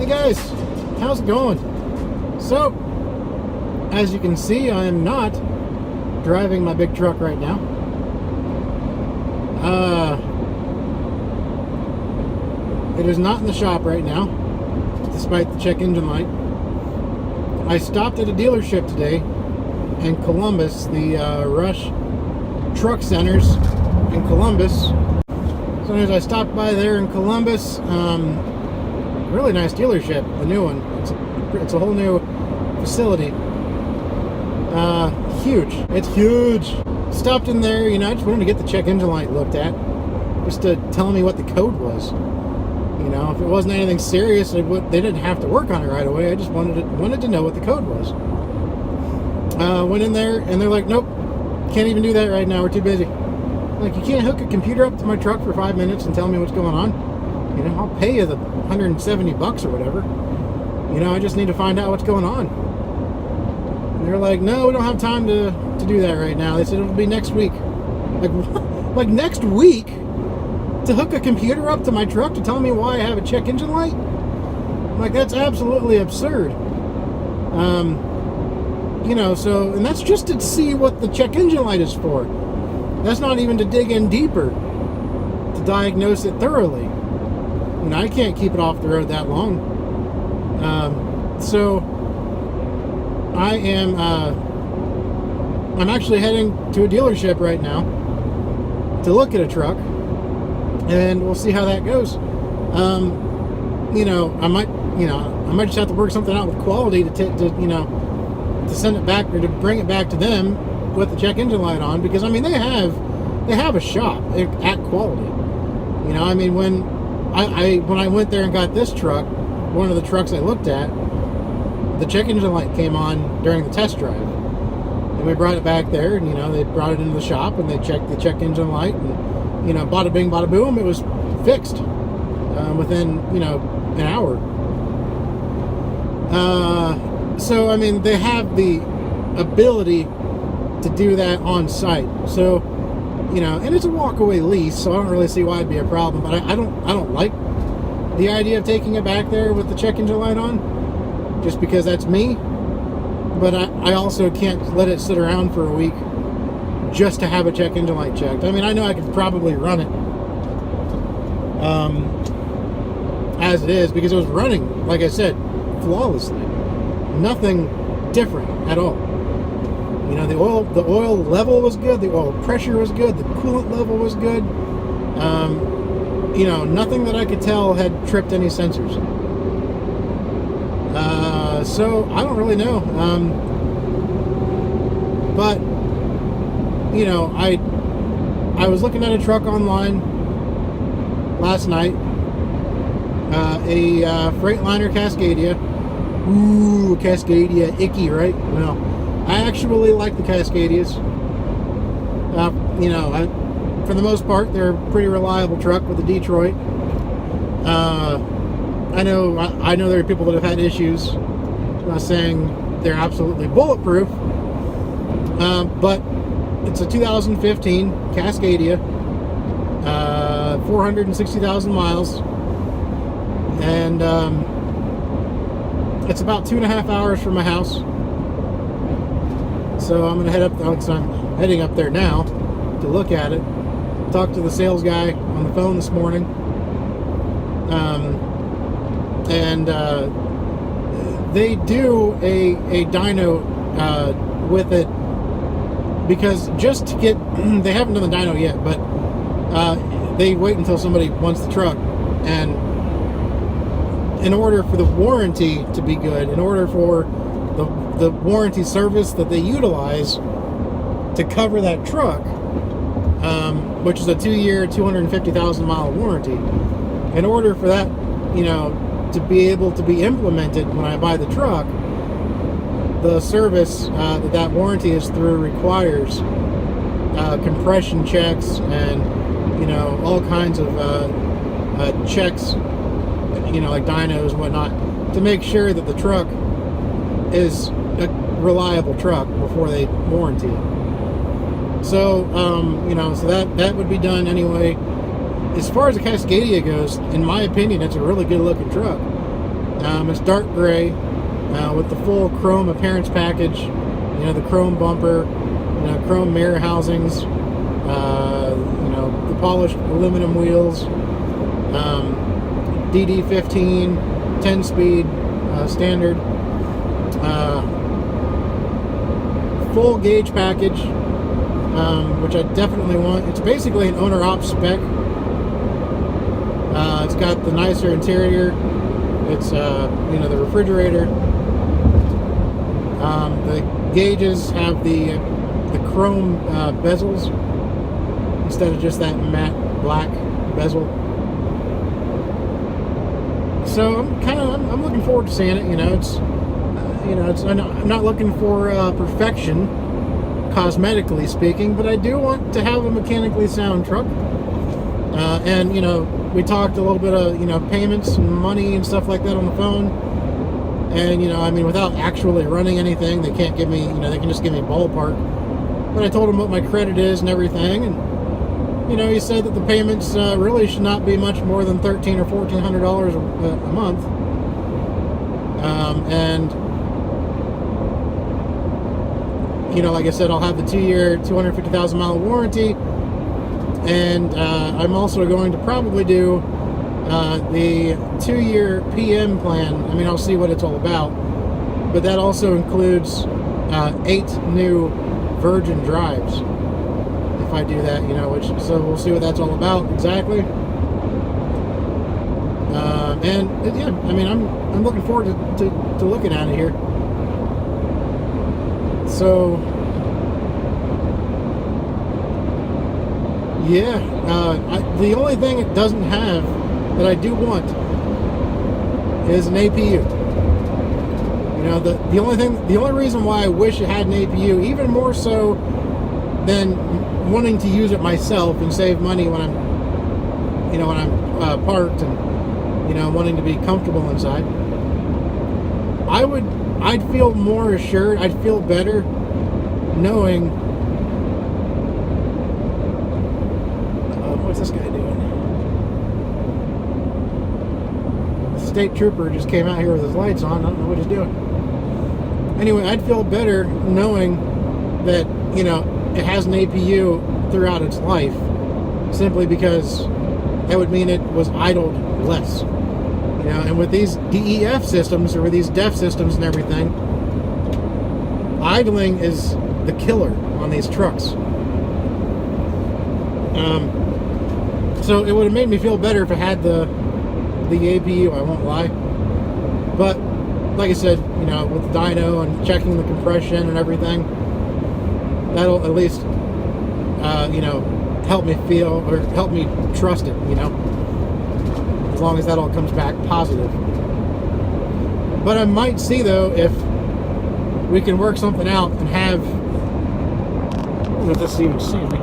guys, how's it going? So, as you can see, I am not driving my big truck right now. It is not in the shop right now, despite the check engine light. I stopped at a dealership today in Columbus, the Rush Truck Centers in Columbus. So as I stopped by there in Columbus, really nice dealership, the new one. It's a whole new facility. Huge. It's huge. Stopped in there, I just wanted to get the check engine light looked at, just to tell me what the code was. If it wasn't anything serious, they didn't have to work on it right away. I just wanted to know what the code was. Went in there, and they're like, nope, can't even do that right now. We're too busy. Like, you can't hook a computer up to my truck for 5 minutes and tell me what's going on. I'll pay you the $170 or whatever. I just need to find out what's going on. And they're like, no, we don't have time to do that right now. They said it'll be next week. Like, what? Like next week? To hook a computer up to my truck to tell me why I have a check engine light? Like, that's absolutely absurd. So, and that's just to see what the check engine light is for. That's not even to dig in deeper, to diagnose it thoroughly. I can't keep it off the road that long. So I am I'm actually heading to a dealership right now to look at a truck, and we'll see how that goes. I might just have to work something out with quality to send it back, or to bring it back to them with the check engine light on, because they have a shop at quality. When I went there and got this truck, one of the trucks I looked at, the check engine light came on during the test drive, and we brought it back there, and they brought it into the shop and they checked the check engine light, and bada bing bada boom, it was fixed within an hour. So they have the ability to do that on site. So and it's a walk-away lease, so I don't really see why it'd be a problem. But I don't like the idea of taking it back there with the check engine light on, just because that's me. But I also can't let it sit around for a week just to have a check engine light checked. I know I could probably run it as it is, because it was running, like I said, flawlessly. Nothing different at all. The oil level was good, the oil pressure was good, the coolant level was good. Nothing that I could tell had tripped any sensors. So I don't really know. But I was looking at a truck online last night, a Freightliner Cascadia. Ooh, Cascadia, icky, right? No. I actually like the Cascadias. For the most part, they're a pretty reliable truck with the Detroit. I know there are people that have had issues saying they're absolutely bulletproof. But it's a 2015 Cascadia, 460,000 miles, and it's about 2.5 hours from my house. So I'm gonna I'm heading up there now to look at it. Talked to the sales guy on the phone this morning, and they do a dyno with it, because just to get they haven't done the dyno yet, but they wait until somebody wants the truck, and in order for the warranty to be good, in order for the warranty service that they utilize to cover that truck, which is a 2-year, 250,000 mile warranty, in order for that, to be able to be implemented when I buy the truck, the service that warranty is through requires compression checks and all kinds of checks, like dynos and whatnot, to make sure that the truck is a reliable truck before they warranty it. So so that would be done anyway. As far as the Cascadia goes, in my opinion, it's a really good looking truck. It's dark gray with the full chrome appearance package. You know, the chrome bumper, you know, chrome mirror housings, you know, the polished aluminum wheels, DD15, 10-speed standard, full gauge package, which I definitely want. It's basically an owner-op spec. It's got the nicer interior. It's you know, the refrigerator. The gauges have the chrome bezels instead of just that matte black bezel. So I'm looking forward to seeing it. You know, it's you know, I'm not looking for perfection, cosmetically speaking, but I do want to have a mechanically sound truck. And you know, we talked a little bit of, you know, payments and money and stuff like that on the phone. And you know, I mean, without actually running anything, they can't give me, you know, they can just give me a ballpark. But I told him what my credit is and everything, and you know, he said that the payments really should not be much more than $1,300 or $1,400 a month. And you know, like I said, I'll have the 2-year, 250,000 mile warranty, and I'm also going to probably do the 2-year PM plan. I mean, I'll see what it's all about, but that also includes 8 new Virgin drives if I do that, you know, which, so we'll see what that's all about exactly. And yeah, I mean, I'm looking forward to looking at it here. So yeah, the only thing it doesn't have that I do want is an APU. You know, the only reason why I wish it had an APU, even more so than wanting to use it myself and save money when I'm, you know, when I'm parked and, you know, wanting to be comfortable inside, I'd feel more assured, I'd feel better knowing, what's this guy doing? The state trooper just came out here with his lights on. I don't know what he's doing. Anyway, I'd feel better knowing that, you know, it has an APU throughout its life, simply because that would mean it was idled less. You know, and with these DEF systems, or with these DEF systems and everything, idling is the killer on these trucks. So it would have made me feel better if it had the APU, I won't lie. But like I said, you know, with the dyno and checking the compression and everything, that'll at least you know, help me feel, or help me trust it, you know, as long as that all comes back positive. But I might see, though, if we can work something out and have, I don't know if this is even seeing me.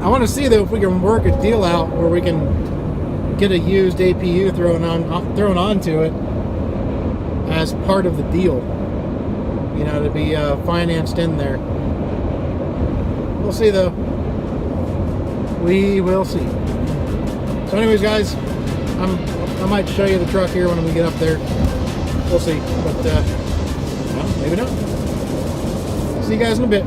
I want to see, though, if we can work a deal out where we can get a used APU thrown onto it as part of the deal, you know, to be financed in there. We'll see, though. We will see. So anyways, guys, I might show you the truck here when we get up there. We'll see. But well, maybe not. See you guys in a bit.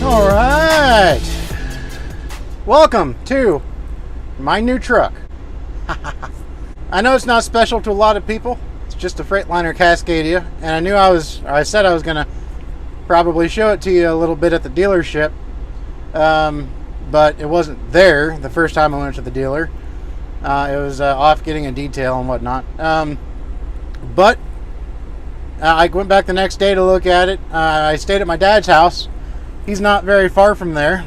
All right, welcome to my new truck. I know it's not special to a lot of people. It's just a Freightliner Cascadia, and I said I was gonna probably show it to you a little bit at the dealership, but it wasn't there the first time I went to the dealer. It was off getting a detail and whatnot. But I went back the next day to look at it. I stayed at my dad's house. He's not very far from there.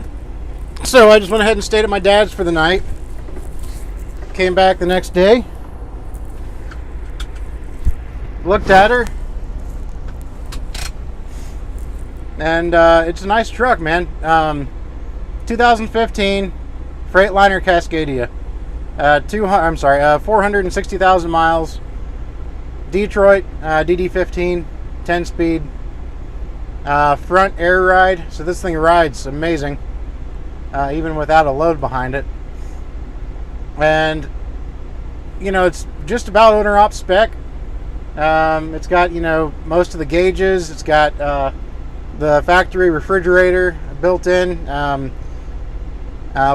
So I just went ahead and stayed at my dad's for the night. Came back the next day. looked at her, and it's a nice truck, man. 2015 Freightliner Cascadia. 460,000 miles. Detroit DD15, 10-speed. Front air ride, so this thing rides amazing, even without a load behind it. And it's just about owner op spec. It's got most of the gauges. It's got the factory refrigerator built in,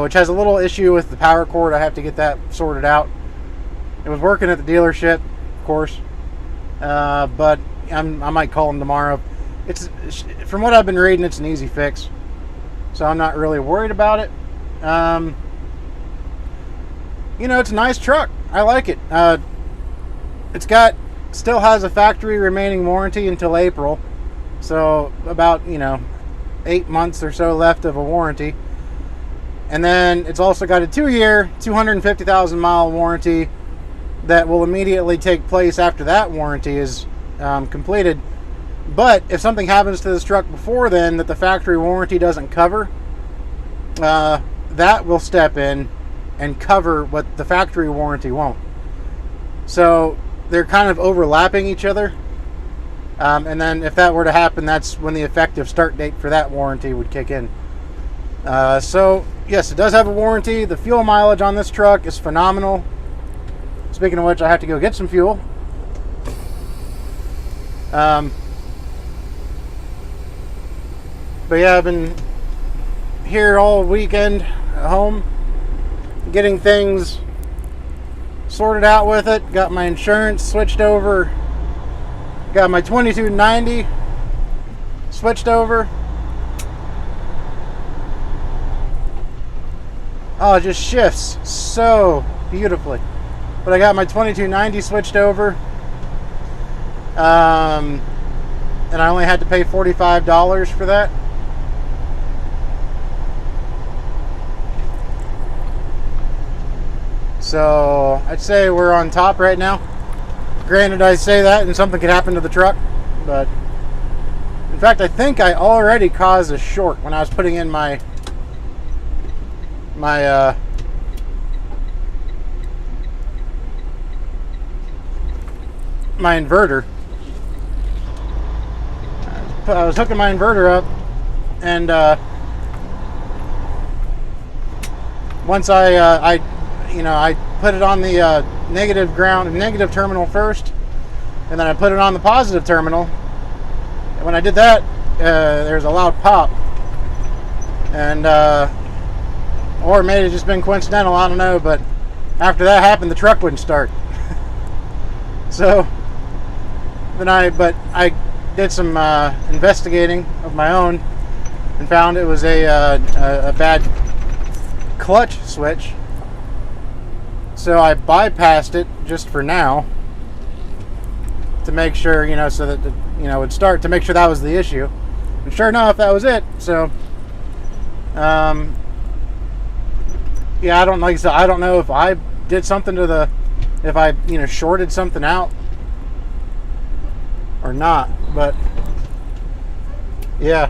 which has a little issue with the power cord. I have to get that sorted out. It was working at the dealership, of course, but I might call them tomorrow. It's, from what I've been reading, it's an easy fix, so I'm not really worried about it. It's a nice truck. I like it. Still has a factory remaining warranty until April, so about 8 months or so left of a warranty. And then it's also got a 2-year, 250,000 mile warranty that will immediately take place after that warranty is completed. But if something happens to this truck before then that the factory warranty doesn't cover, that will step in and cover what the factory warranty won't. So they're kind of overlapping each other. And then if that were to happen, that's when the effective start date for that warranty would kick in. So yes, it does have a warranty. The fuel mileage on this truck is phenomenal. Speaking of which, I have to go get some fuel. But yeah, I've been here all weekend at home, getting things sorted out with it. Got my insurance switched over. Got my 2290 switched over. Oh, it just shifts so beautifully. But I got my 2290 switched over. And I only had to pay $45 for that. So I'd say we're on top right now. Granted, I say that and something could happen to the truck, but in fact, I think I already caused a short when I was putting in my inverter. I was hooking my inverter up, and once I put it on the negative terminal first, and then I put it on the positive terminal. And when I did that, there's a loud pop, and or it may have just been coincidental, I don't know, but after that happened, the truck wouldn't start. So then I did some investigating of my own and found it was a bad clutch switch. So I bypassed it just for now to make sure, so that it would start, to make sure that was the issue. And sure enough, that was it. So, yeah, I don't know if I did something to if I shorted something out or not, but yeah.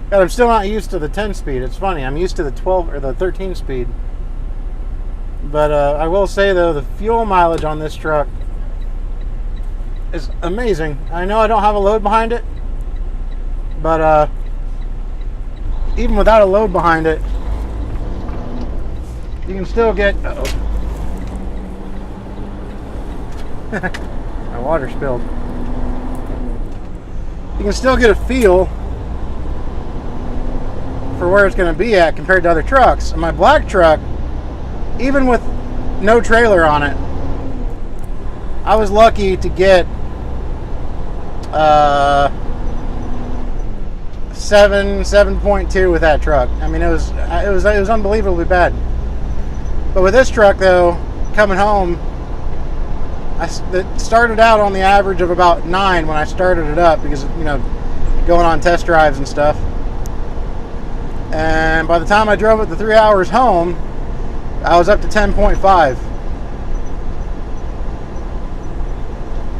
God, I'm still not used to the 10-speed. It's funny. I'm used to the 12 or the 13-speed. But I will say, though, the fuel mileage on this truck is amazing. I know I don't have a load behind it, but even without a load behind it, you can still get... my water spilled. You can still get a feel for where it's going to be at compared to other trucks. And my black truck, even with no trailer on it, I was lucky to get 7.2 with that truck. I mean, it was unbelievably bad. But with this truck, though, coming home, it started out on the average of about 9 when I started it up, because going on test drives and stuff. And by the time I drove it the 3 hours home, I was up to 10.5.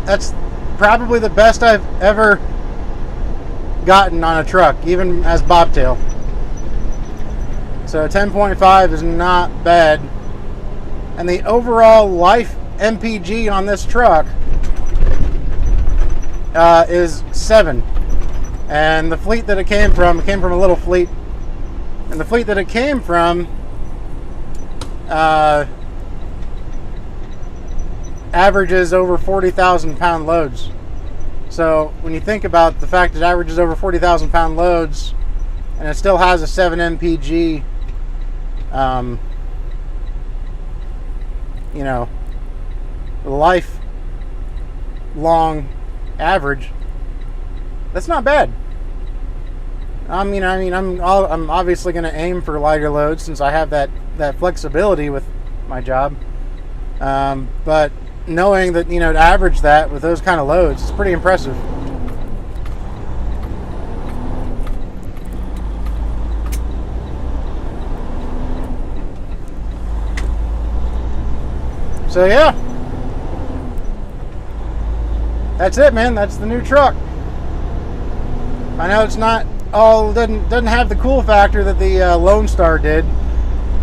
That's probably the best I've ever gotten on a truck, even as bobtail. So 10.5 is not bad. And the overall life MPG on this truck is 7. And the fleet that it came from a little fleet. And the fleet that it came from averages over 40,000 pound loads. So when you think about the fact that it averages over 40,000 pound loads and it still has a 7 MPG, you know, lifelong average, that's not bad. I'm obviously going to aim for lighter loads since I have that flexibility with my job. But knowing that, to average that with those kind of loads, it's pretty impressive. So yeah, that's it, man. That's the new truck. I know it's not all doesn't have the cool factor that the Lone Star did,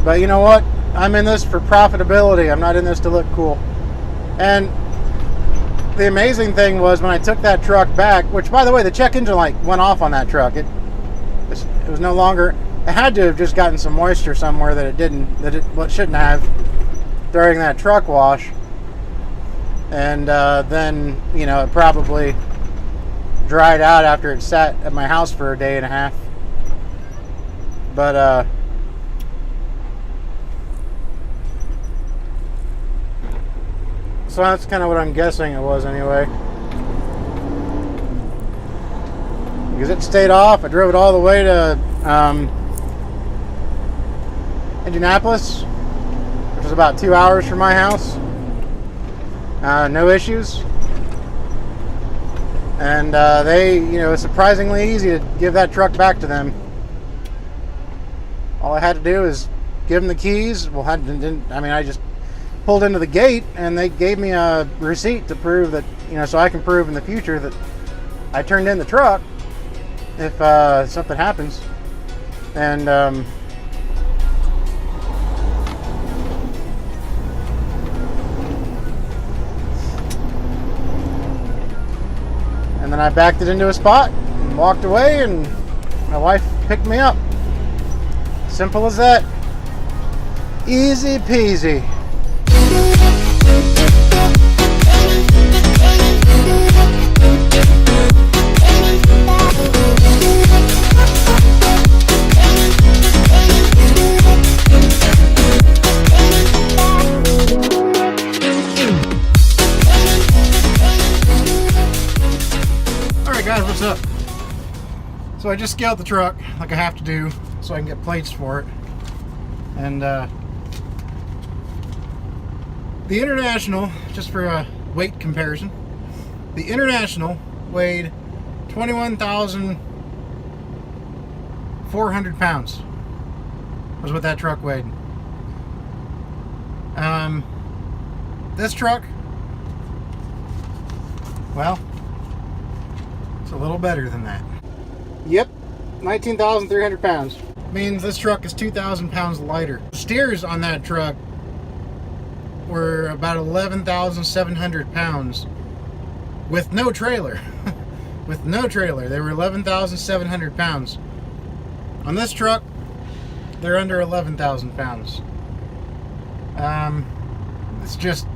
but you know what? I'm in this for profitability. I'm not in this to look cool. And the amazing thing was when I took that truck back, which by the way, the check engine light went off on that truck. It was no longer. It had to have just gotten some moisture somewhere that it didn't. That it shouldn't have during that truck wash. And then it probably dried out after it sat at my house for a day and a half. But so that's kind of what I'm guessing it was anyway. Because it stayed off. I drove it all the way to Indianapolis, which is about 2 hours from my house. No issues. And it's surprisingly easy to give that truck back to them. All I had to do is give them the keys. Well, I just pulled into the gate and they gave me a receipt to prove that, so I can prove in the future that I turned in the truck if something happens. And then I backed it into a spot and walked away, and my wife picked me up. Simple as that. Easy peasy. Guys, what's up? So I just scaled the truck like I have to do so I can get plates for it. And the International, just for a weight comparison, the International weighed 21,400 pounds was what that truck weighed. This truck, well, it's a little better than that. Yep, 19,300 pounds. Means this truck is 2,000 pounds lighter. The steers on that truck were about 11,700 pounds with no trailer. With no trailer, they were 11,700 pounds. On this truck, they're under 11,000 pounds. It's just,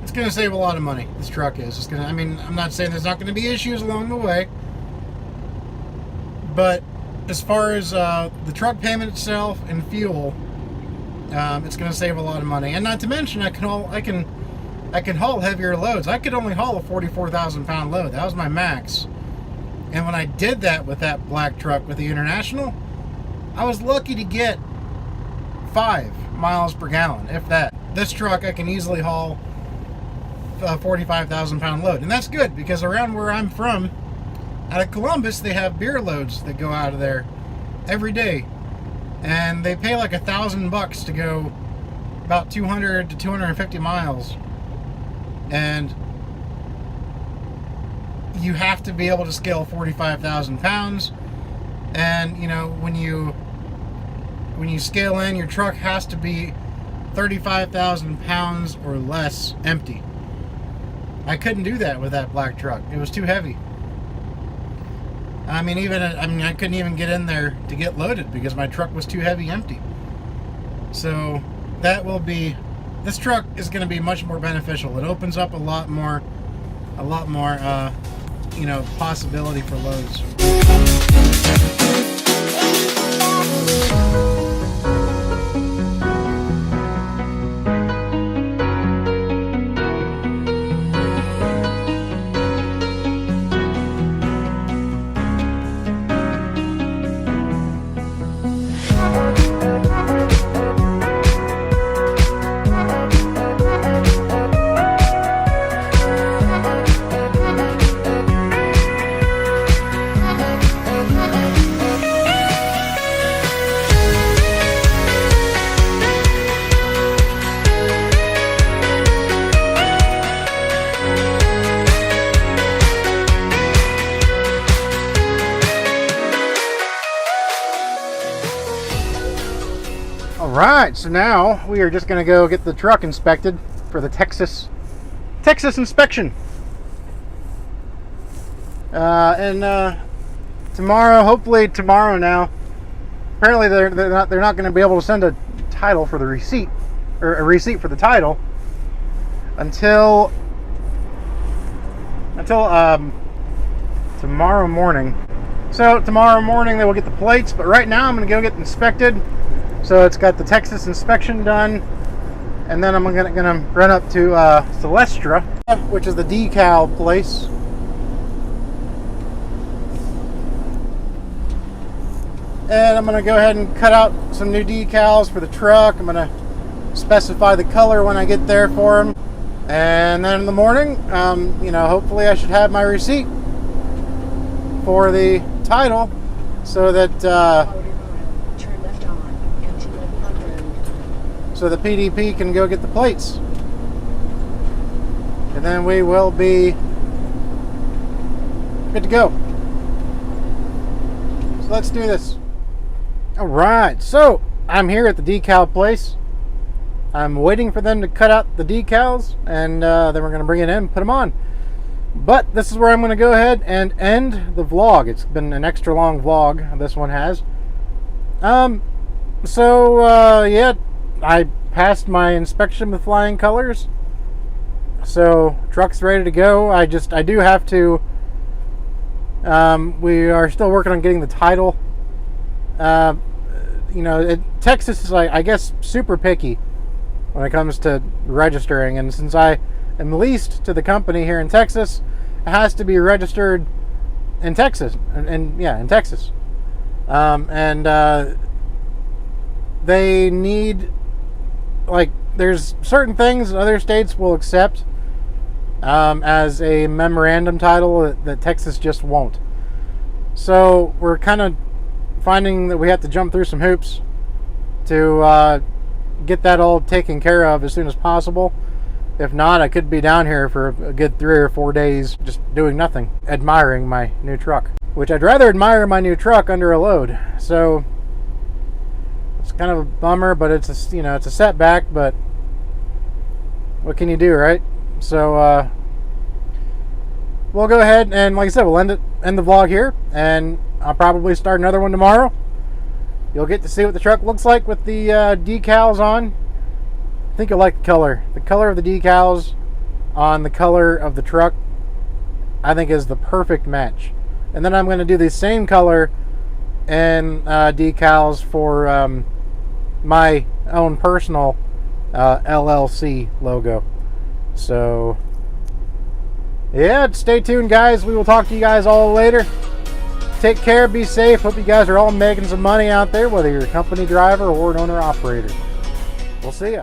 it's going to save a lot of money. This truck is. It's going to, I'm not saying there's not going to be issues along the way, but as far as the truck payment itself and fuel, it's going to save a lot of money. And not to mention, I can haul heavier loads. I could only haul a 44,000 pound load. That was my max. And when I did that with that black truck with the International, I was lucky to get 5 miles per gallon, if that. This truck, I can easily haul a 45,000 pound load. And that's good, because around where I'm from, out of Columbus, they have beer loads that go out of there every day. And they pay like $1,000 to go about 200 to 250 miles And you have to be able to scale 45,000 pounds. And, you know, when you scale in, your truck has to be 35,000 pounds or less empty. I couldn't do that with that black truck. It was too heavy. I couldn't even get in there to get loaded because my truck was too heavy empty. So this truck is going to be much more beneficial. It opens up a lot more, possibility for loads. Alright, so now we are just going to go get the truck inspected for the Texas inspection. Tomorrow, hopefully tomorrow now, apparently they're not going to be able to send a title for the receipt, or a receipt for the title, until tomorrow morning. So tomorrow morning they will get the plates, but right now I'm going to go get inspected. So it's got the Texas inspection done, and then I'm gonna run up to Celestra, which is the decal place. And I'm gonna go ahead and cut out some new decals for the truck. I'm gonna specify the color when I get there for them, and then in the morning, hopefully I should have my receipt for the title, so that. So the PDP can go get the plates. And then we will be good to go. So let's do this. Alright, so I'm here at the decal place. I'm waiting for them to cut out the decals, and then we're going to bring it in and put them on. But this is where I'm going to go ahead and end the vlog. It's been an extra long vlog, this one has. Yeah, I passed my inspection with flying colors, so truck's ready to go. I do have to, we are still working on getting the title. Texas is, like, I guess, super picky when it comes to registering, and since I am leased to the company here in Texas, it has to be registered in Texas, in Texas. They need, like, there's certain things other states will accept as a memorandum title that Texas just won't. So we're kind of finding that we have to jump through some hoops to get that all taken care of as soon as possible. If not, I could be down here for a good 3 or 4 days just doing nothing, admiring my new truck, which I'd rather admire my new truck under a load. So it's kind of a bummer, but it's a setback, but what can you do, right? So we'll go ahead and, like I said, we'll end the vlog here, and I'll probably start another one tomorrow. You'll get to see what the truck looks like with the decals on. I think you'll like the color. The color of the decals on the color of the truck, I think, is the perfect match. And then I'm going to do the same color and decals for my own personal LLC logo. So yeah, stay tuned, guys. We will talk to you guys all later. Take care, be safe. Hope you guys are all making some money out there, whether you're a company driver or an owner operator. We'll see ya.